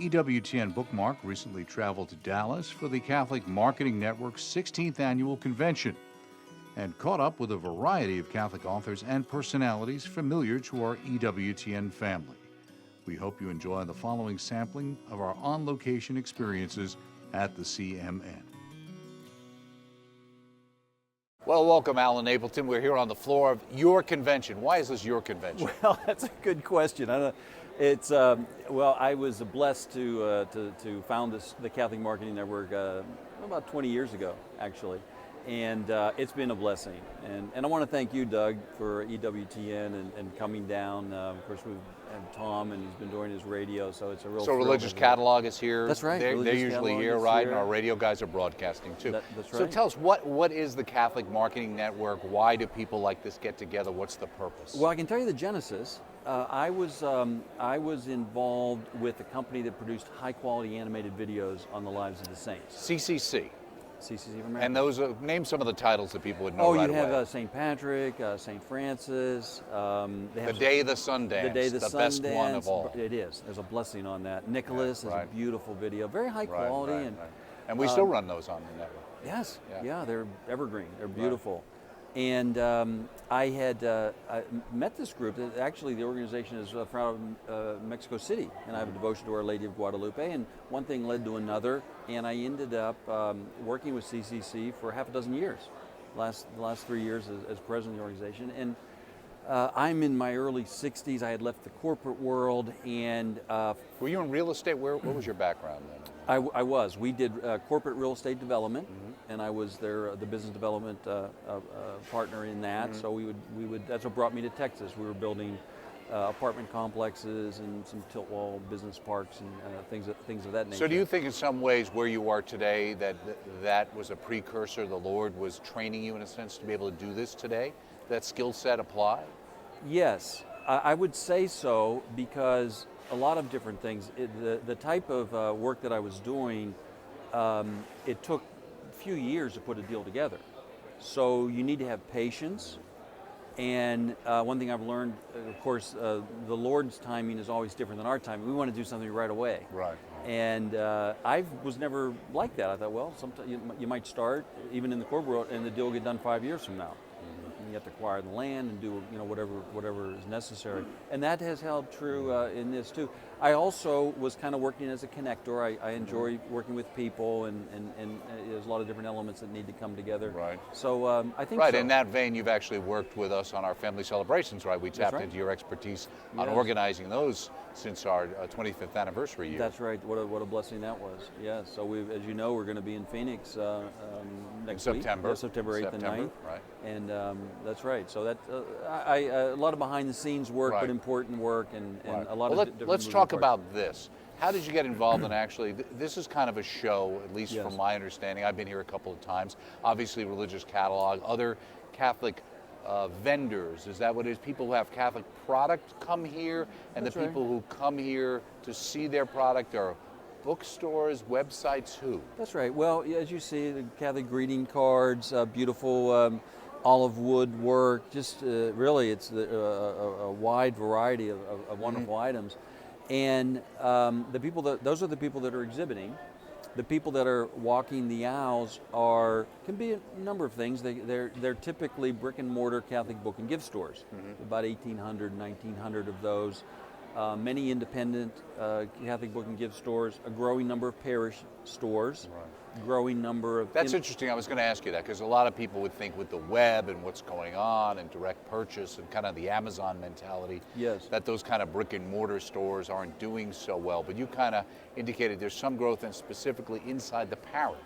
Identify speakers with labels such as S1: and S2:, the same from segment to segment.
S1: EWTN Bookmark recently traveled to Dallas for the Catholic Marketing Network's 16th annual convention and caught up with a variety of Catholic authors and personalities familiar to our EWTN family. We hope you enjoy the following sampling of our on-location experiences at the CMN. Well, welcome, Alan Napleton. We're here on the floor of your convention. Why is this your convention?
S2: Well, that's a good question. It's well, I was blessed to found the Catholic Marketing Network about 20 years ago, actually, and it's been a blessing. And I want to thank you, Doug, for EWTN and coming down. Of course, we've had Tom, and he's been doing his radio, so it's a real.
S1: So Religious Catalog is here.
S2: That's right.
S1: They're usually here, right? And our radio guys are broadcasting too.
S2: That's right.
S1: So tell us, what is the Catholic Marketing Network? Why do people like this get together? What's the purpose?
S2: Well, I can tell you the genesis. I was involved with a company that produced high-quality animated videos on the lives of the saints.
S1: CCC.
S2: CCC of America.
S1: And those name some of the titles that people would know
S2: right
S1: away.
S2: Oh, you have St. Patrick, St. Francis.
S1: The Day of the Sun Dance.
S2: The Day of the Sun
S1: best
S2: Dance.
S1: one of all.
S2: It is. There's a blessing on that. Nicholas is a beautiful video, very high quality,
S1: and we still run those on the network.
S2: Yes. Yeah, they're evergreen. They're beautiful. And I had met this group. Actually, the organization is from Mexico City, and I have a devotion to Our Lady of Guadalupe. And one thing led to another, and I ended up working with CCC for half a dozen years. The last 3 years as president of the organization. And I'm in my early 60s. I had left the corporate world, and
S1: were you in real estate? What was your background then?
S2: I was. We did corporate real estate development, and I was the business development partner in that. So we would. That's what brought me to Texas. We were building apartment complexes and some tilt wall business parks and things of that nature.
S1: So do you think in some ways where you are today that was a precursor? The Lord was training you in a sense to be able to do this today? That skill set apply?
S2: Yes, I would say so, because a lot of different things. The type of work that I was doing, it took a few years to put a deal together. So you need to have patience. And one thing I've learned, of course, the Lord's timing is always different than our timing. We want to do something right away.
S1: Right.
S2: And I was never like that. I thought, well, sometimes you might start, even in the corporate world, and the deal will get done 5 years from now. You have to acquire the land and do whatever is necessary, and that has held true in this too. I also was kind of working as a connector. I enjoy working with people, and there's a lot of different elements that need to come together.
S1: Right.
S2: So I think
S1: right.
S2: So.
S1: In that vein, you've actually worked with us on our family celebrations. Right. We tapped into your expertise on organizing those since our 25th anniversary year.
S2: That's right. What a blessing that was. Yeah. So as you know, we're going to be in Phoenix next week.
S1: September
S2: 8th and 9th.
S1: Right.
S2: And that's right. So that a lot of behind-the-scenes work, but important work, and a lot of different.
S1: Let's talk about this. How did you get involved in actually? This is kind of a show, at least from my understanding. I've been here a couple of times. Obviously, Religious Catalog, other Catholic vendors. Is that what it is? People who have Catholic product come here, and the people who come here to see their product are bookstores, websites, who?
S2: That's right. Well, as you see, the Catholic greeting cards, beautiful olive wood work, just really it's a wide variety of wonderful items. And those are the people that are exhibiting. The people that are walking the aisles can be a number of things. They're typically brick and mortar Catholic book and gift stores, about 1,800, 1,900 of those. Many independent Catholic book and gift stores, a growing number of parish stores, growing number of...
S1: That's interesting. I was going to ask you that, because a lot of people would think with the web and what's going on and direct purchase and kind of the Amazon mentality, that those kind of brick and mortar stores aren't doing so well. But you kind of indicated there's some growth, and specifically inside the parish.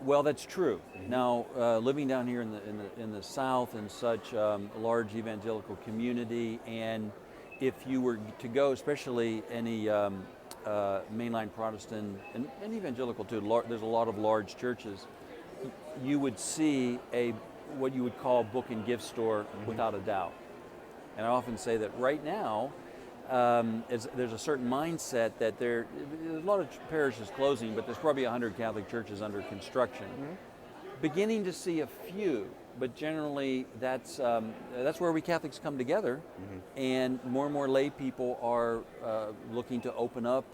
S2: Well, that's true. Now, living down here in the South in such a large evangelical community, and if you were to go, especially any mainline Protestant and evangelical too, there's a lot of large churches, you would see what you would call book and gift store without a doubt. And I often say that right now, there's a certain mindset that there's a lot of parishes closing, but there's probably 100 Catholic churches under construction. Beginning to see a few but generally that's where we Catholics come together, and more lay people are looking to open up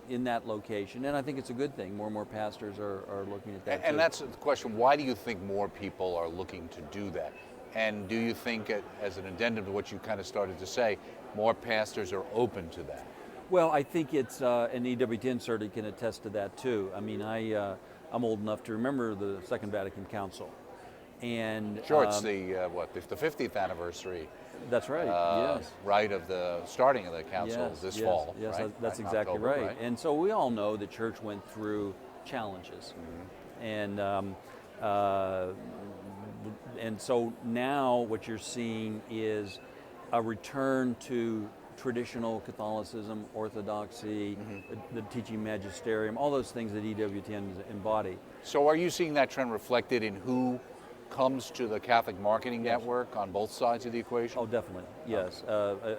S2: in that location, and I think it's a good thing. More and more pastors are looking at that.
S1: And
S2: too.
S1: that's the question, why do you think more people are looking to do that? And do you think, as an addendum to what you kind of started to say, more pastors are open to that?
S2: Well, I think it's, and EWTN certainly can attest to that too. I mean, I'm old enough to remember the Second Vatican Council. And
S1: sure, it's the 50th anniversary.
S2: That's right, yes.
S1: Right, of the starting of the council this fall.
S2: Yes,
S1: right?
S2: that's
S1: Right,
S2: exactly
S1: October,
S2: right. And so we all know the church went through challenges. And so now what you're seeing is a return to traditional Catholicism, Orthodoxy, the teaching magisterium, all those things that EWTN embody.
S1: So are you seeing that trend reflected in who comes to the Catholic Marketing Network on both sides of the equation?
S2: Oh, definitely, yes.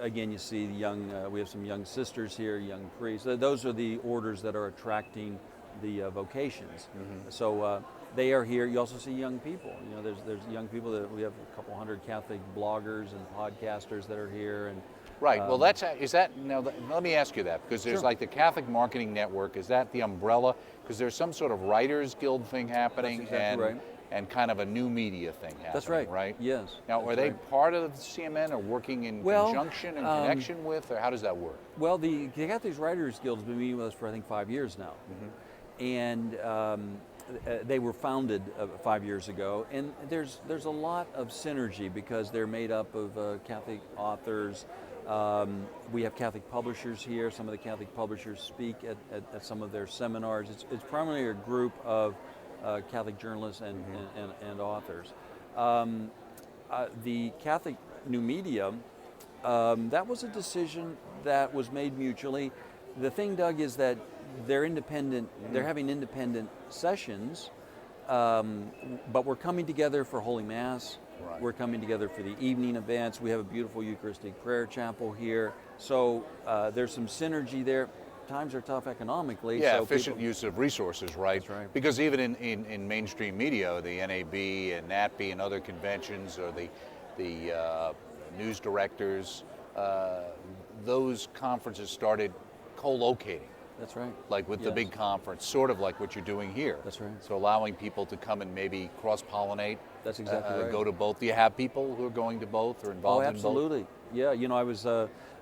S2: Again, you see we have some young sisters here, young priests. Those are the orders that are attracting the vocations. So they are here. You also see young people. You know, there's young people that we have a couple hundred Catholic bloggers and podcasters that are here. And
S1: right. Well, let me ask you that, because there's like the Catholic Marketing Network. Is that the umbrella? Because there's some sort of Writers Guild thing happening,
S2: That's exactly right.
S1: and kind of a new media thing happening.
S2: That's right.
S1: Right.
S2: Yes.
S1: Now, are they part of the CMN or working in conjunction and connection with, or how does that work?
S2: Well, the Catholic Writers Guild has been meeting with us for I think 5 years now, and they were founded 5 years ago, and there's a lot of synergy because they're made up of Catholic authors. We have Catholic publishers here. Some of the Catholic publishers speak at some of their seminars. It's primarily a group of Catholic journalists and authors. The Catholic New Media, that was a decision that was made mutually. The thing, Doug, is that they're independent. They're having independent sessions, but we're coming together for Holy Mass.
S1: Right.
S2: We're coming together for the evening events. We have a beautiful Eucharistic prayer chapel here. So there's some synergy there. Times are tough economically.
S1: Yeah,
S2: so
S1: efficient use of resources, right?
S2: That's right.
S1: Because even in mainstream media, the NAB and NATB and other conventions, or the news directors, those conferences started co-locating.
S2: That's right.
S1: Like with the big conference, sort of like what you're doing here.
S2: That's right.
S1: So allowing people to come and maybe cross-pollinate.
S2: That's exactly right.
S1: Go to both. Do you have people who are going to both or involved in both?
S2: Oh, absolutely. Yeah, you know,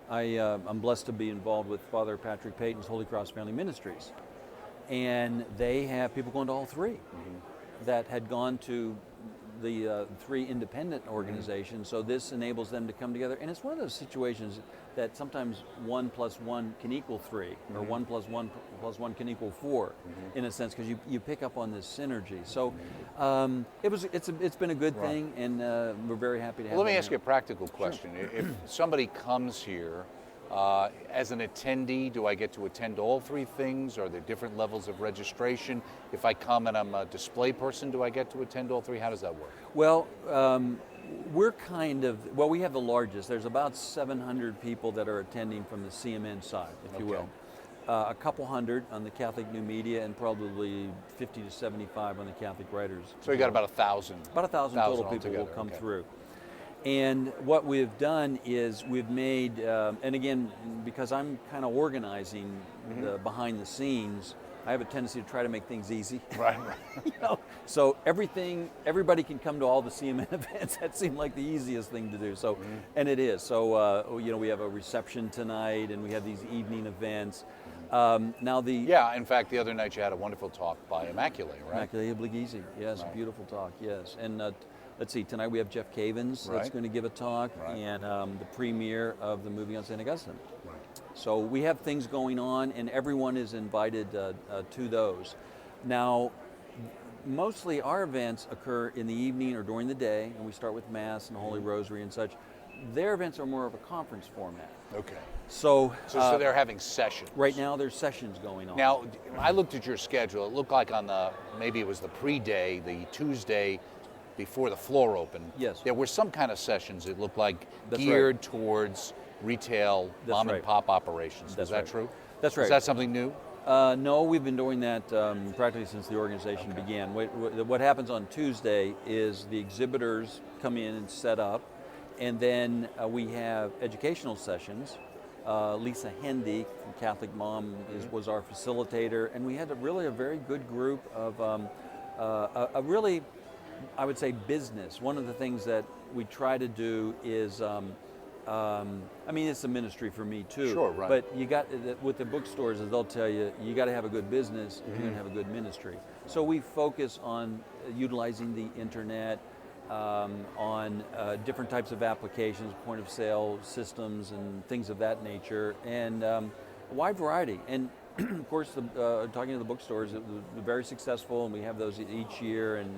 S2: I'm blessed to be involved with Father Patrick Peyton's Holy Cross Family Ministries. And they have people going to all three that had gone to the three independent organizations. So this enables them to come together. And it's one of those situations that sometimes 1 + 1 can equal 3, or 1 + 1 + 1 can equal 4, in a sense, because you pick up on this synergy. So it's been a good thing, and we're very happy to have.
S1: Well, let me ask you a practical question.
S2: Sure.
S1: If somebody comes here as an attendee, do I get to attend all three things? Are there different levels of registration? If I come and I'm a display person, do I get to attend all three? How does that work?
S2: Well, we have the largest. There's about 700 people that are attending from the CMN side, if you will. A couple hundred on the Catholic New Media, and probably 50 to 75 on the Catholic Writers.
S1: So you got about 1,000.
S2: About 1,000 total people will come through. And what we've done is we've made, and again, because I'm kind of organizing the behind the scenes, I have a tendency to try to make things easy.
S1: Right.
S2: You know, so everybody can come to all the CMN events. That seemed like the easiest thing to do. So, and it is. So, we have a reception tonight, and we have these evening events.
S1: In fact, the other night you had a wonderful talk by Immaculate, right?
S2: Immaculate Obligizi, yes,
S1: Right.
S2: a beautiful talk, yes. And let's see, tonight we have Jeff Cavins that's going to give a talk, and the premiere of the movie on St. Augustine.
S1: Right.
S2: So we have things going on, and everyone is invited to those. Now, mostly our events occur in the evening or during the day, and we start with Mass and Holy Rosary and such. Their events are more of a conference format.
S1: Okay.
S2: So
S1: they're having sessions.
S2: Right now there's sessions going on.
S1: Now, I looked at your schedule. It looked like maybe it was the pre-day, the Tuesday before the floor opened.
S2: Yes.
S1: There were some kind of sessions, it looked like,
S2: That's
S1: geared towards retail,
S2: That's
S1: mom
S2: right.
S1: and pop operations.
S2: That's
S1: Is that
S2: right.
S1: true?
S2: That's right.
S1: Is that something new?
S2: No, we've been doing that practically since the organization began. What happens on Tuesday is the exhibitors come in and set up, and then we have educational sessions. Lisa Hendy from Catholic Mom was our facilitator, and we had a very good group of a really, I would say, business. One of the things that we try to do is, I mean, it's a ministry for me too.
S1: Sure, right.
S2: But you got with the bookstores, as they'll tell you, you got to have a good business if you're going to have a good ministry. So we focus on utilizing the internet, on different types of applications, point of sale systems, and things of that nature, and a wide variety. And of course, talking to the bookstores, they're very successful, and we have those each year, and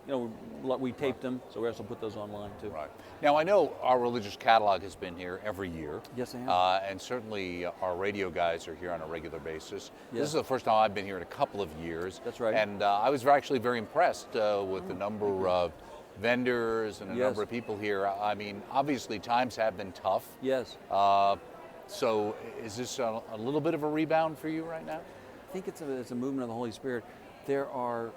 S2: you know, we taped them, so we also put those online too.
S1: Right. Now, I know our religious catalog has been here every year.
S2: Yes, I have.
S1: And certainly our radio guys are here on a regular basis.
S2: Yeah.
S1: This is the first time I've been here in a couple of years.
S2: That's right.
S1: And I was actually very impressed with the number of vendors and the
S2: Yes.
S1: number of people here. I mean, obviously times have been tough.
S2: Yes.
S1: So is this a little bit of a rebound for you right now?
S2: I think it's a movement of the Holy Spirit. There are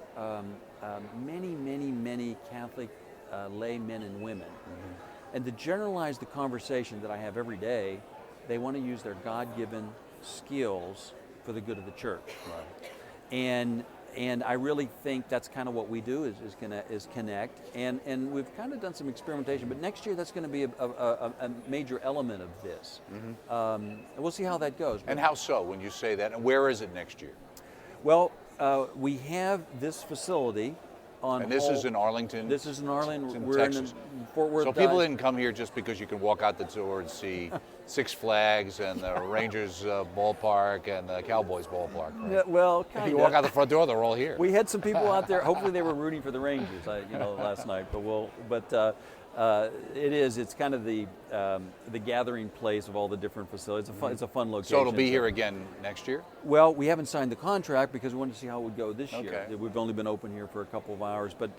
S2: many Catholic lay men and women. And to generalize the conversation that I have every day, they want to use their God-given skills for the good of the church.
S1: Right.
S2: And I really think that's kind of what we do is connect. And we've kind of done some experimentation, but next year that's going to be a major element of this. We'll see how that goes.
S1: And how so when you say that? And where is it next year?
S2: Well, we have this facility on.
S1: And this is in Arlington.
S2: This is in Arlington.
S1: We're
S2: Texas. In Fort Worth.
S1: So people didn't come here just because you can walk out the door and see Six Flags and the Rangers ballpark and the Cowboys ballpark. Right?
S2: Yeah, well, kind
S1: If
S2: of.
S1: you walk out the front door, they're all here.
S2: We had some people out there. Hopefully, they were rooting for the Rangers, last night. It's kind of the gathering place of all the different facilities. It's a fun location.
S1: So it'll be here again next year?
S2: Well, we haven't signed the contract because we wanted to see how it would go this year.
S1: Okay.
S2: We've only been open here for a couple of hours, but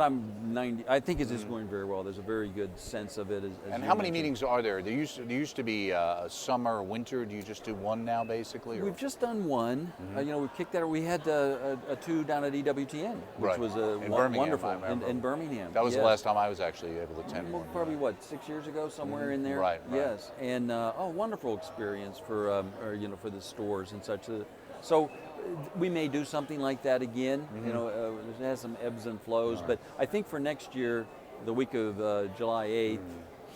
S2: I'm 90. I think it's just going very well. There's a very good sense of it. As
S1: And
S2: you
S1: how many
S2: mentioned.
S1: meetings are there? There used to be summer, winter. Do you just do one now, basically? Or?
S2: We've just done one. We've kicked that. We had a two down at EWTN, which
S1: Right.
S2: was
S1: In Birmingham,
S2: wonderful
S1: I remember.
S2: in Birmingham.
S1: That was
S2: yes.
S1: the last time I was actually able to attend
S2: Well,
S1: one.
S2: probably 6 years ago, somewhere in there.
S1: Right.
S2: Yes, and wonderful experience for for the stores and such. So we may do something like that again. It has some ebbs and flows, but I think for next year, the week of July 8th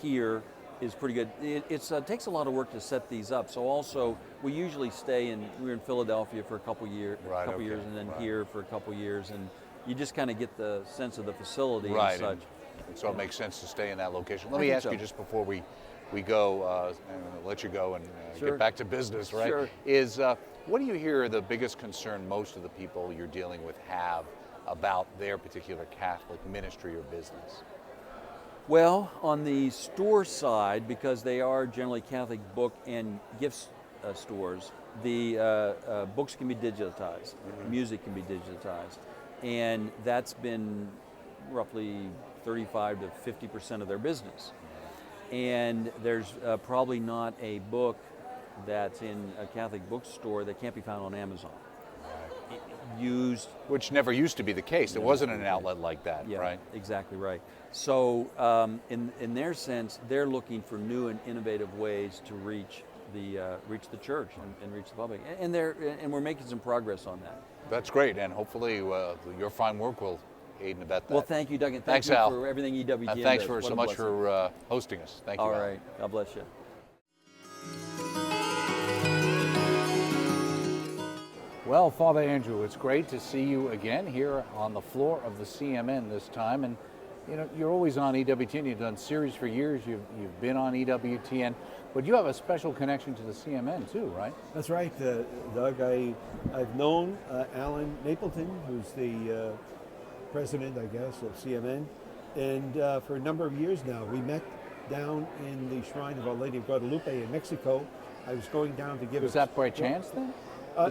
S2: here is pretty good. It takes a lot of work to set these up. So also we usually we're in Philadelphia for a couple years, and then here for a couple years, and you just kind of get the sense of the facility and such.
S1: And so it makes sense to stay in that location. Let
S2: I
S1: me
S2: think
S1: ask
S2: so.
S1: you just before we go, and let you go and
S2: Sure.
S1: get back to business, right?
S2: Sure.
S1: Is what do you hear the biggest concern most of the people you're dealing with have about their particular Catholic ministry or business?
S2: Well, on the store side, because they are generally Catholic book and gifts stores, the books can be digitized, music can be digitized, and that's been roughly 35 to 50% of their business. And there's probably not a book that's in a Catholic bookstore that can't be found on Amazon.
S1: Which never used to be the case. There wasn't an outlet like that,
S2: Yeah,
S1: right?
S2: exactly right. So in their sense, they're looking for new and innovative ways to reach the church and reach the public, and we're making some progress on that.
S1: That's great, and hopefully your fine work will aid and abet that.
S2: Well, thank you, Doug, and
S1: Thanks,
S2: thank you
S1: Al.
S2: for everything EWTN
S1: And thanks
S2: does.
S1: for
S2: What
S1: so
S2: a
S1: much
S2: blessing.
S1: for hosting us. Thank you.
S2: All
S1: Al.
S2: right, God bless you.
S1: Well, Father Andrew, it's great to see you again here on the floor of the CMN this time. And you're always on EWTN. You've done series for years. You've been on EWTN, but you have a special connection to the CMN too, right?
S3: That's right, Doug. I've known Alan Napleton, who's the president, I guess, of CMN, and for a number of years now. We met down in the Shrine of Our Lady of Guadalupe in Mexico. I was going down to give.
S1: Was that by chance then?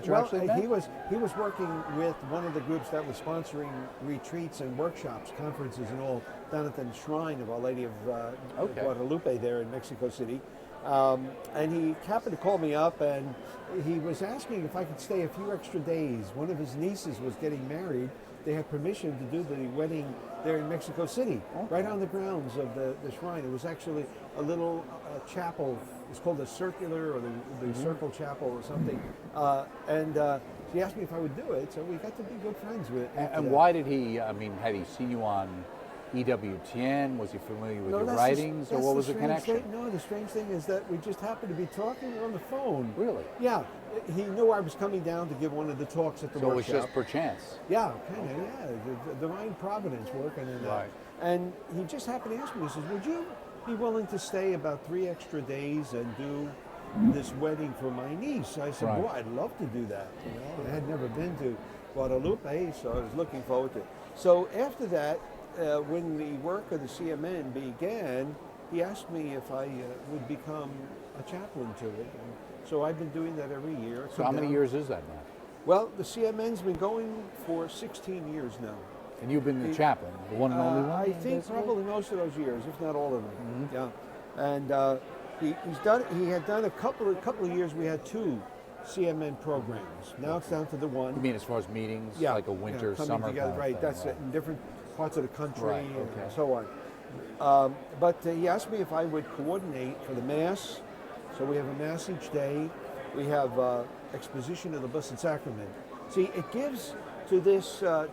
S3: He was working with one of the groups that was sponsoring retreats and workshops, conferences and all, down at the Shrine of Our Lady of Guadalupe there in Mexico City. And he happened to call me up, and he was asking if I could stay a few extra days. One of his nieces was getting married. They had permission to do the wedding there in Mexico City, right on the grounds of the shrine. It was actually a little chapel. It's called the Circular or the Circle Chapel or something. And she asked me if I would do it, so we got to be good friends with it.
S1: And why did he, I mean, had he seen you on EWTN? Was he familiar with your writings, or what was the connection?
S3: No, the strange thing is that we just happened to be talking on the phone.
S1: Really?
S3: Yeah. He knew I was coming down to give one of the talks at the workshop.
S1: So it was just perchance?
S3: Yeah, kind of, yeah. The divine providence working in that.
S1: Right.
S3: And he just happened to ask me, he says, would you be willing to stay about 3 extra days and do this wedding for my niece? I said, well, I'd love to do that. You know, I had never been to Guadalupe, so I was looking forward to it. So after that, when the work of the CMN began, he asked me if I would become a chaplain to it. And so I've been doing that every year.
S1: So how many years is that now?
S3: Well, the CMN's been going for 16 years now.
S1: And you've been the chaplain, the one and only one?
S3: I think probably most of those years, if not all of them. Yeah. And he had done a couple of years. We had 2 CMN programs. Now it's down to the one.
S1: You mean as far as meetings,
S3: Yeah,
S1: like a winter,
S3: coming
S1: summer
S3: together,
S1: kind of
S3: right?
S1: thing,
S3: That's it. In different parts of the country and so on. But he asked me if I would coordinate for the Mass. So we have a Mass each day. We have exposition of the Blessed Sacrament. See, it gives to this the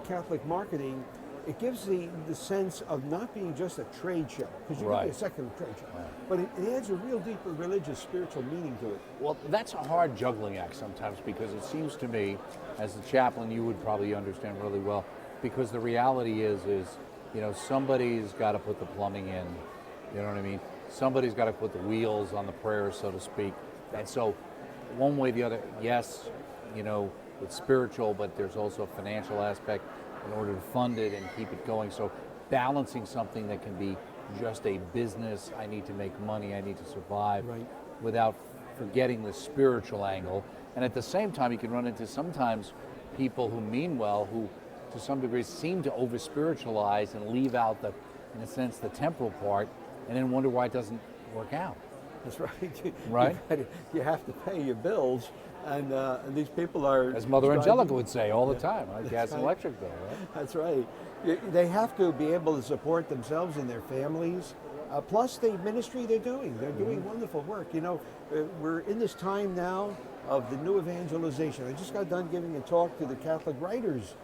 S3: Catholic marketing, it gives the sense of not being just a trade show, because you can be a secular trade show, but it adds a real deeper religious, spiritual meaning to it.
S1: Well, that's a hard juggling act sometimes, because it seems to me, as the chaplain, you would probably understand really well, because the reality is you know, somebody's got to put the plumbing in, you know what I mean? Somebody's got to put the wheels on the prayers, so to speak. And so, one way or the other, yes, you know, it's spiritual, but there's also a financial aspect in order to fund it and keep it going. So balancing something that can be just a business, I need to make money, I need to survive, without forgetting the spiritual angle. And at the same time, you can run into sometimes people who mean well, who to some degree seem to over-spiritualize and leave out the, in a sense, the temporal part, and then wonder why it doesn't work out.
S3: That's right.
S1: Right?
S3: You have to pay your bills, and these people are...
S1: As Mother Angelica would say all the time, right? Gas and electric bill, right?
S3: That's right. They have to be able to support themselves and their families, plus the ministry they're doing. They're doing wonderful work. You know, we're in this time now of the new evangelization. I just got done giving a talk to the Catholic Writers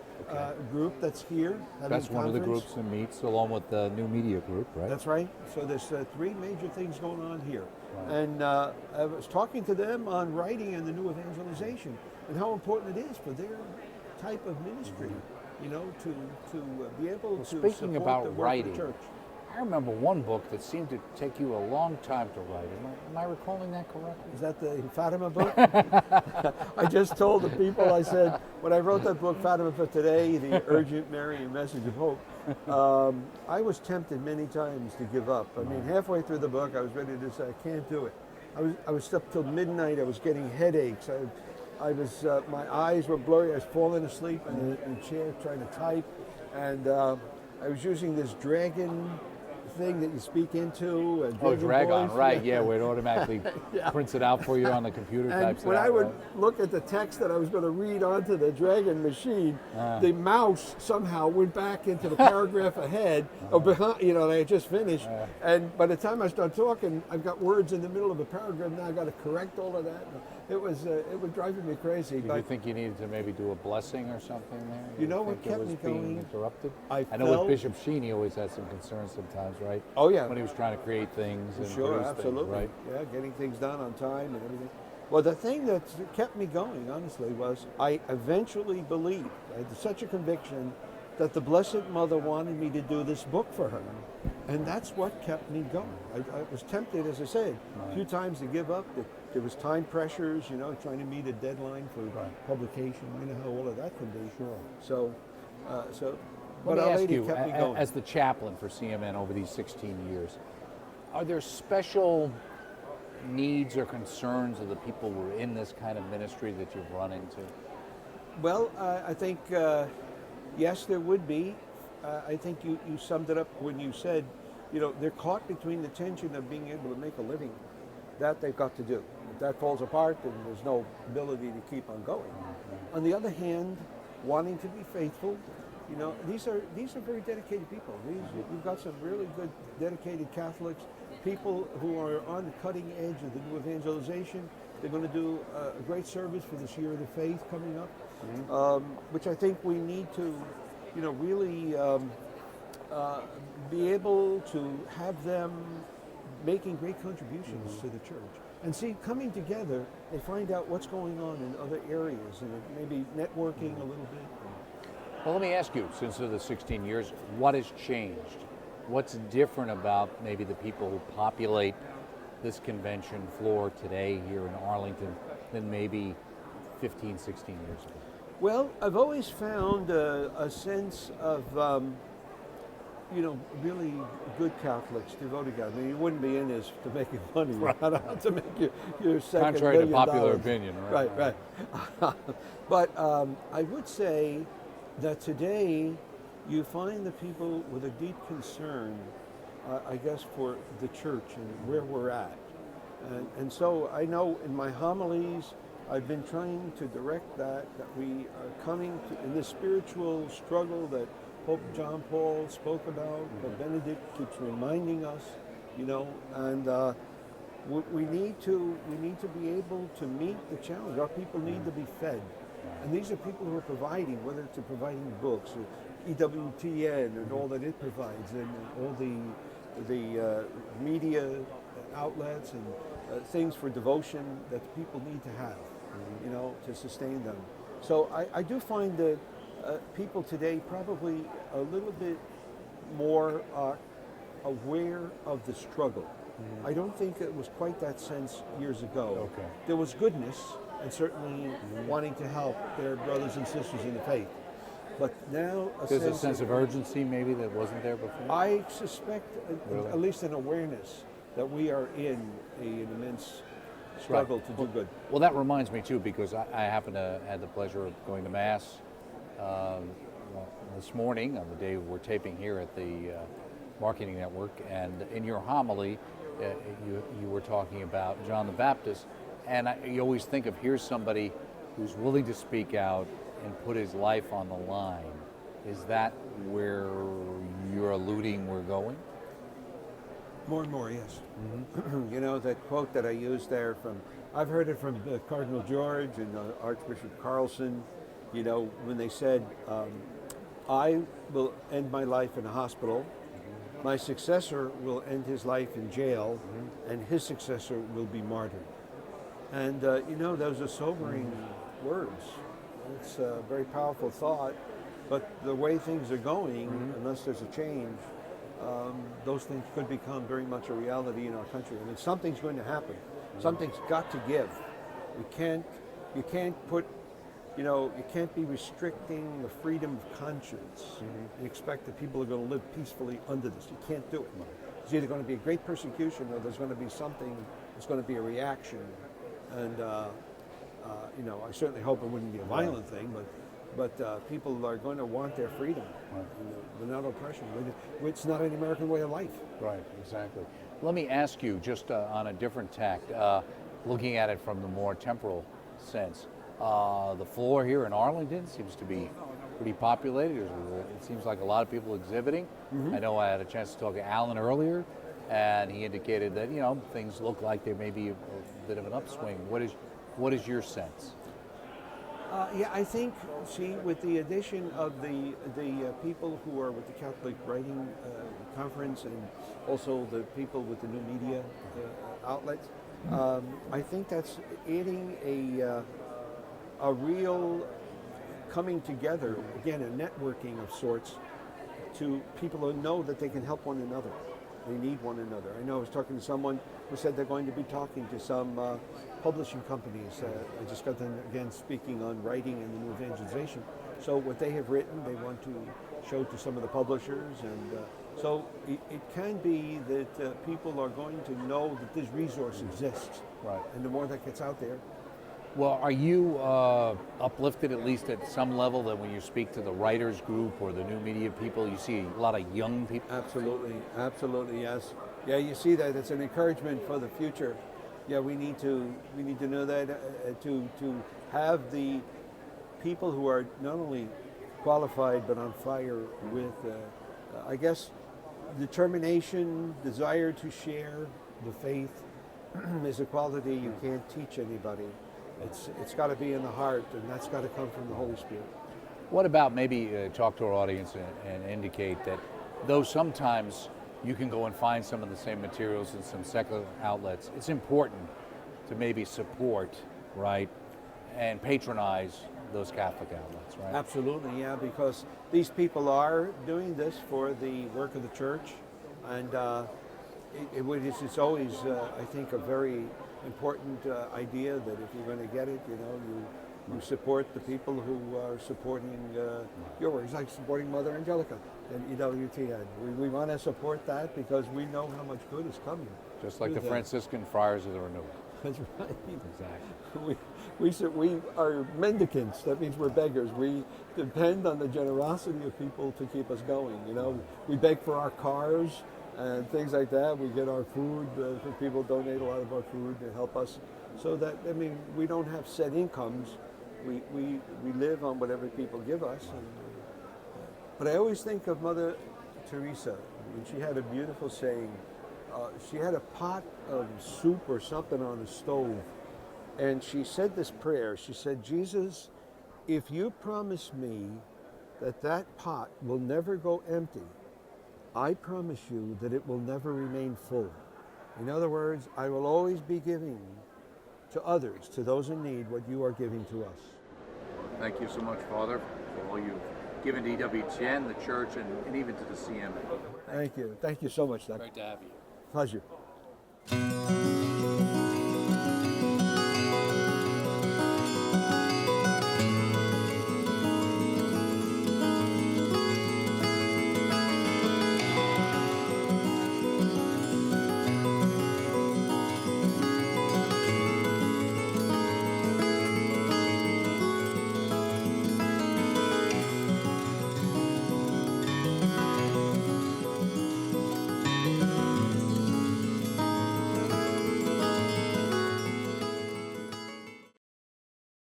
S3: group that's here.
S1: That's one of the groups that meets, along with the New Media Group, right?
S3: That's right. So there's 3 major things going on here. Right. And I was talking to them on writing and the new evangelization and how important it is for their type of ministry, you know, to be able to
S1: speaking
S3: support
S1: about
S3: the work
S1: writing,
S3: of the church.
S1: I remember one book that seemed to take you a long time to write. Am I recalling that correctly?
S3: Is that the Fatima book? I just told the people, I said, when I wrote that book, Fatima for Today, the Urgent Marian Message of Hope, I was tempted many times to give up. I mean, halfway through the book, I was ready to say, I can't do it. I was up till midnight. I was getting headaches. I was, my eyes were blurry. I was falling asleep in the chair trying to type. And I was using this dragon thing that you speak into.
S1: Dragon, right, yeah, where it automatically prints it out for you on the computer.
S3: And
S1: types
S3: when
S1: it out,
S3: I would
S1: right?
S3: look at the text that I was going to read onto the dragon machine, the mouse somehow went back into the paragraph ahead, or behind, you know, I had just finished. And by the time I start talking, I've got words in the middle of a paragraph, now I've got to correct all of that. It was driving me crazy.
S1: Did you think you needed to maybe do a blessing or something there?
S3: You know what
S1: think
S3: kept
S1: it was
S3: me
S1: being
S3: going?
S1: interrupted?
S3: I
S1: know with Bishop Sheen, he always had some concerns sometimes, right?
S3: Oh yeah.
S1: When he was trying to create things and
S3: Sure,
S1: produce
S3: absolutely.
S1: things, right?
S3: Yeah, getting things done on time and everything. Well, the thing that kept me going, honestly, was I eventually believed, I had such a conviction that the Blessed Mother wanted me to do this book for her. And that's what kept me going. I was tempted, as I said, a few times to give up. There was time pressures, you know, trying to meet a deadline for publication. You know how all of that can be.
S1: Sure.
S3: But
S1: Let me ask you,
S3: kept me going.
S1: as the chaplain for CMN over these 16 years, are there special needs or concerns of the people who are in this kind of ministry that you've run into?
S3: Well, I think, yes, there would be. I think you summed it up when you said they're caught between the tension of being able to make a living. That they've got to do. If that falls apart, then there's no ability to keep on going. On the other hand, wanting to be faithful, these are very dedicated people. You've got some really good dedicated Catholics, people who are on the cutting edge of the new evangelization. They're going to do a great service for this year of the faith coming up, which I think we need to, really be able to have them making great contributions to the church. And see, coming together, they find out what's going on in other areas and maybe networking a little bit.
S1: Well, let me ask you, since the 16 years, what has changed? What's different about maybe the people who populate this convention floor today here in Arlington than maybe 15, 16 years ago?
S3: Well, I've always found a sense of, really good Catholics, devoted Catholics. I mean, you wouldn't be in this to make money, right? Not to make your second
S1: Contrary to popular
S3: $1 million.
S1: opinion,
S3: Right. But I would say that today you find the people with a deep concern, I guess, for the church and where we're at. And so I know in my homilies, I've been trying to direct that we are coming to, in this spiritual struggle that Pope John Paul spoke about, Pope Benedict keeps reminding us, and we need to be able to meet the challenge. Our people need to be fed. And these are people who are providing, whether it's providing books, or EWTN and all that it provides, and all the media outlets and things for devotion that people need to have, to sustain them. So I do find that people today probably a little bit more aware of the struggle. I don't think it was quite that sense years ago.
S1: Okay.
S3: There was goodness and certainly wanting to help their brothers and sisters in the faith. But now
S1: There's a sense of urgency maybe that wasn't there before?
S3: I suspect
S1: Really?
S3: at least an awareness that we are in an immense struggle to do good.
S1: Well, that reminds me too, because I happen to had the pleasure of going to Mass this morning on the day we're taping here at the Marketing Network, and in your homily, you were talking about John the Baptist, and you always think of here's somebody who's willing to speak out and put his life on the line. Is that where you're alluding we're going?
S3: More and more, yes. That quote that I used there I've heard it from Cardinal George and Archbishop Carlson, when they said, I will end my life in a hospital, my successor will end his life in jail, and his successor will be martyred. And, those are sobering words. It's a very powerful thought, but the way things are going, unless there's a change, those things could become very much a reality in our country. I mean, something's going to happen. Something's got to give. You can't put, you can't be restricting the freedom of conscience and expect that people are going to live peacefully under this. You can't do it. It's either going to be a great persecution or there's going to be something that's going to be a reaction. And, I certainly hope it wouldn't be a violent thing, but people are going to want their freedom without oppression. It's not an American way of life.
S1: Right, exactly. Let me ask you, just on a different tack, looking at it from the more temporal sense, the floor here in Arlington seems to be pretty populated. It seems like a lot of people exhibiting. I know I had a chance to talk to Alan earlier, and he indicated that things look like there may be a bit of an upswing. What is your sense?
S3: I think, with the addition of the people who are with the Catholic Writing Conference and also the people with the new media outlets, I think that's adding a real coming together, again, a networking of sorts, to people who know that they can help one another. They need one another. I know I was talking to someone who said they're going to be talking to some publishing companies. I just got them again speaking on writing and the new evangelization. So what they have written, they want to show to some of the publishers. And so it can be that people are going to know that this resource exists.
S1: Right.
S3: And the more that gets out there,
S1: Well, are you uplifted at least at some level that when you speak to the writers group or the new media people, you see a lot of young people?
S3: Absolutely, absolutely, yes. Yeah, you see that it's an encouragement for the future. Yeah, we need to know that to have the people who are not only qualified but on fire with, I guess, determination, desire to share the faith is a quality you can't teach anybody. It's got to be in the heart, and that's got to come from the Holy Spirit.
S1: What about maybe talk to our audience and indicate that though sometimes you can go and find some of the same materials in some secular outlets, it's important to maybe support, right, and patronize those Catholic outlets, right?
S3: Absolutely, yeah, because these people are doing this for the work of the church, and it's always, I think, a very important idea that if you're going to get it, you support the people who are supporting your work. It's like supporting Mother Angelica and EWTN. We want to support that because we know how much good is coming.
S1: Just like the Franciscan Friars of the Renewal.
S3: That's right.
S1: Exactly.
S3: We are mendicants. That means we're beggars. We depend on the generosity of people to keep us going. We beg for our cars and things like that. We get our food. People donate a lot of our food to help us. So that, we don't have set incomes. We live on whatever people give us. But I always think of Mother Teresa, and she had a beautiful saying. She had a pot of soup or something on the stove, and she said this prayer. She said, Jesus, if you promise me that pot will never go empty, I promise you that it will never remain full. In other words, I will always be giving to others, to those in need, what you are giving to us.
S1: Thank you so much, Father, for all you've given to EWTN, the church, and even to the CMA.
S3: Thank you. Thank you so much, Doug.
S1: Great to have you.
S3: Pleasure.